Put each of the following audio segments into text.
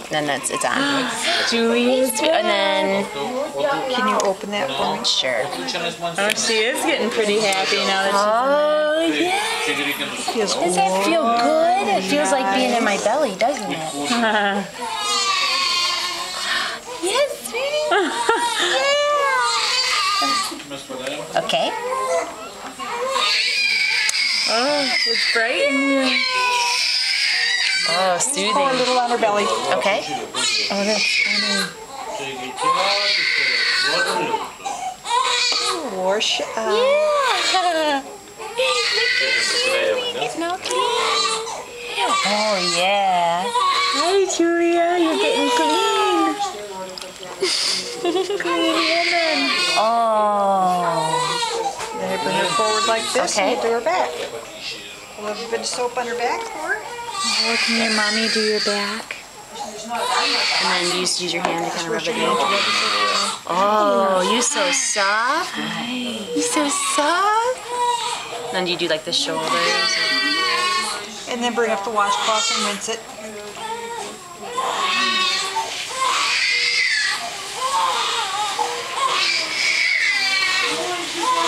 Then it's on. Julie, And then, Can you open that for me? sure. oh, she is getting pretty happy now that Oh, yeah. Feels Does that feel good? It feels like being in my belly, doesn't it? she's. Yes, sweetie. Yeah. Okay. Oh, it's bright in here. Oh, Pour a soothing. little on her belly. Okay. Oh, that's funny. Wash out. Yeah. No clean. Oh, yeah. Hi, Julia, you're getting clean. Clean woman. Oh. Then I bring her forward like this Okay. and do her back. A little bit of soap on her back for her. Oh, can your mommy do your back? And then you just use your hand to kind of rub it in. Oh, you're so soft. You're so soft. Then do you do like the shoulders? And then bring up the washcloth and rinse it.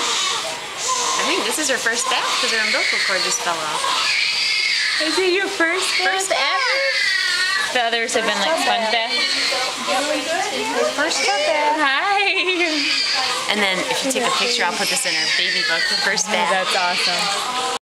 I think this is her first bath because her umbilical cord just fell off. Is it your first First ever? The others have been like sponge baths. First tub bath. Hi. And then if you take a picture, I'll put this in her baby book, her first Oh, bath. that's awesome.